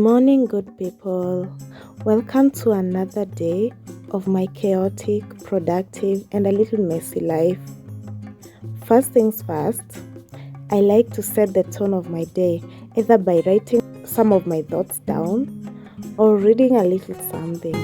morning, good people. Welcome to another day of my chaotic, productive, and a little messy life. First things first, I like to set the tone of my day either by writing some of my thoughts down or reading a little something.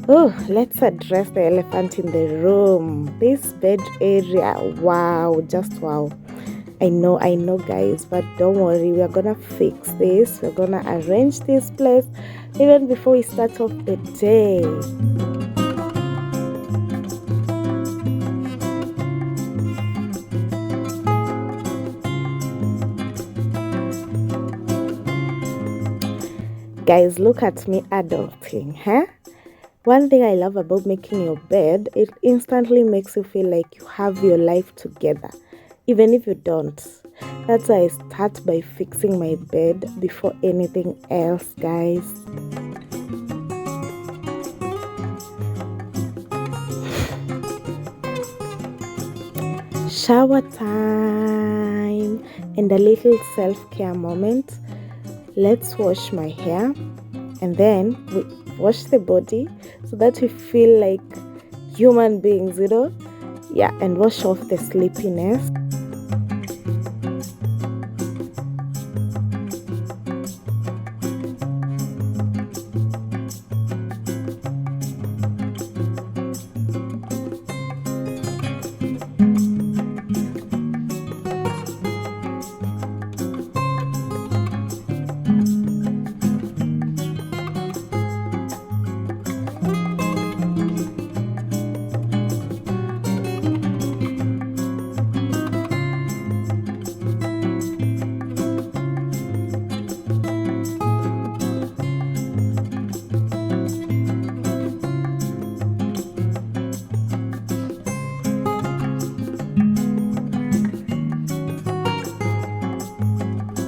Oh, let's address the elephant in the room. This bed area. Wow, just wow. I know, guys, but don't worry, we are gonna fix this. We're gonna arrange this place even before we start off the day. Guys, look at me adulting, huh? One thing I love about making your bed, it instantly makes you feel like you have your life together, even if you don't. That's why I start by fixing my bed before anything else, guys. Shower time and a little self-care moment. Let's wash my hair and then we wash the body so that we feel like human beings, Yeah, and wash off the sleepiness.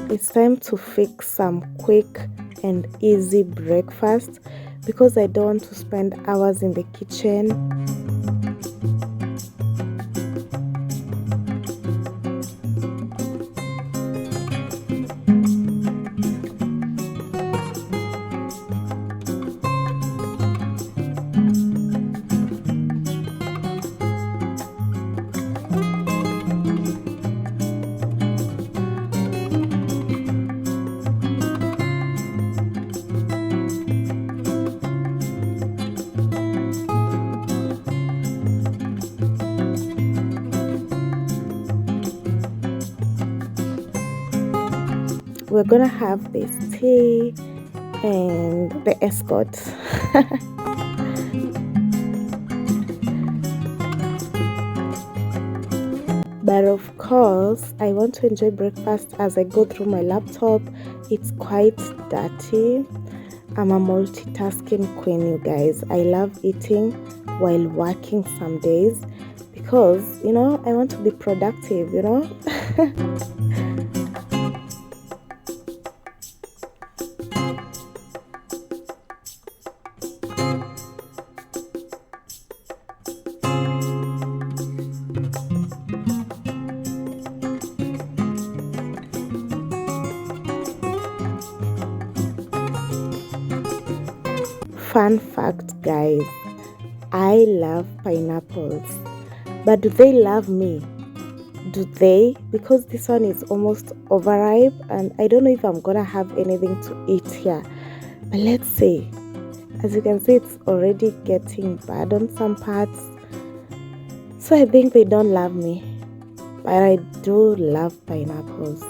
It's time to fix some quick and easy breakfast because I don't want to spend hours in the kitchen. We're gonna have this tea and the escort. But of course, I want to enjoy breakfast as I go through my laptop. It's quite dirty. I'm a multitasking queen, you guys. I love eating while working some days because, I want to be productive, Fun fact, guys, I love pineapples. But do they love me? Do they? Because this one is almost overripe and I don't know if I'm gonna have anything to eat here. But let's see. As you can see, it's already getting bad on some parts. So I think they don't love me. But I do love pineapples.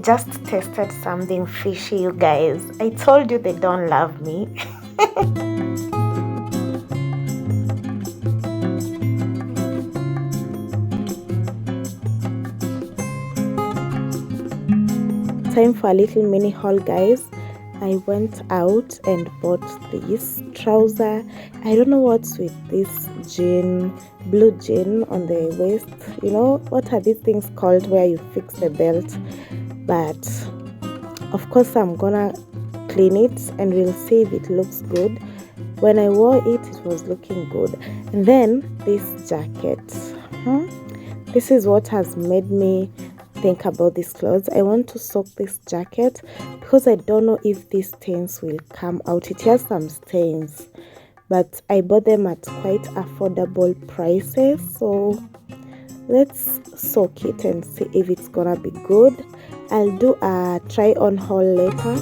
just tasted something fishy, you guys. I told you they don't love me. Time for a little mini haul, guys. I went out and bought this trouser. I don't know what's with this jean, blue jean on the waist. You know, what are these things called where you fix the belt? But of course I'm gonna clean it and we'll see if it looks good. When I wore it, it was looking good. And then this jacket. This is what has made me think about these clothes. I want to soak this jacket because I don't know if these stains will come out. It has some stains, but I bought them at quite affordable prices, so let's soak it and see if it's gonna be good. I'll do a try on haul later.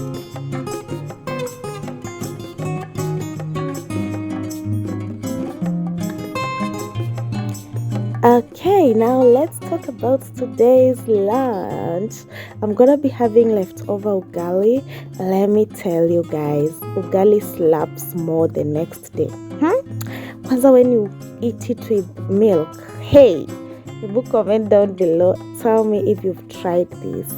Okay, now let's talk about today's lunch. I'm gonna be having leftover ugali. Let me tell you guys, ugali slaps more the next day. Kwanza when you eat it with milk. Hey, leave comment down below. Tell me if you've tried this.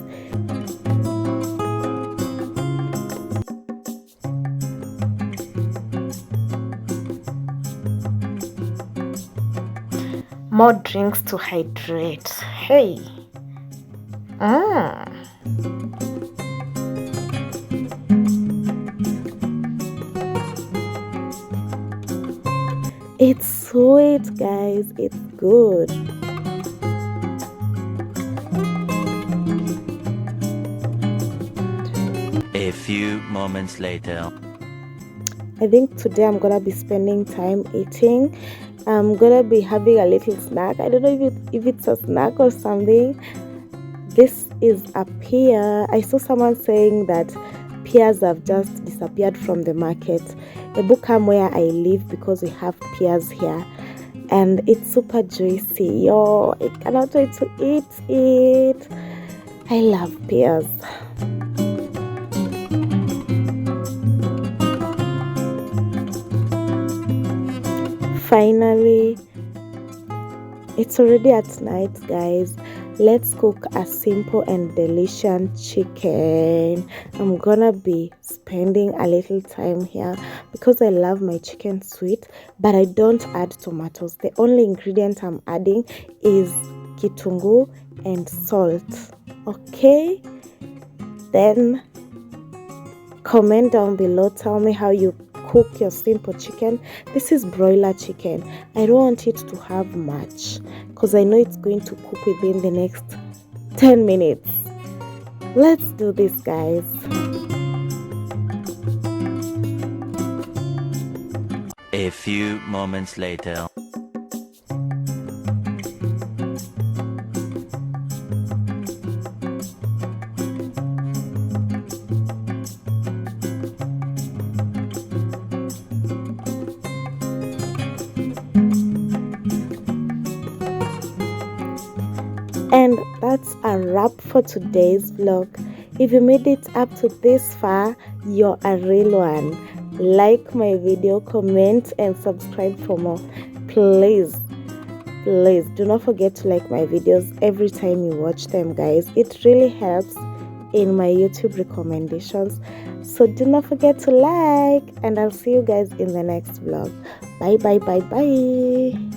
More drinks to hydrate. Hey. It's sweet, guys. It's good. A few moments later. I think today I'm gonna be spending time eating. I'm gonna be having a little snack. I don't know if it's a snack or something. This is a pear. I saw someone saying that pears have just disappeared from the market. Ebuka where I live, because we have pears here, and it's super juicy. Yo, I cannot wait to eat it. I love pears. Finally, it's already at night, guys. Let's cook a simple and delicious chicken. I'm gonna be spending a little time here because I love my chicken sweet, but I don't add tomatoes. The only ingredient I'm adding is kitungu and salt. Okay, then comment down below, tell me how you cook your simple chicken. This is broiler chicken. I don't want it to have much because I know it's going to cook within the next 10 minutes. Let's do this, guys. A few moments later. And that's a wrap for today's vlog. If you made it up to this far, you're a real one. Like my video, comment and subscribe for more. Please do not forget to like my videos every time you watch them, guys. It really helps in my YouTube recommendations. So do not forget to like, and I'll see you guys in the next vlog. Bye.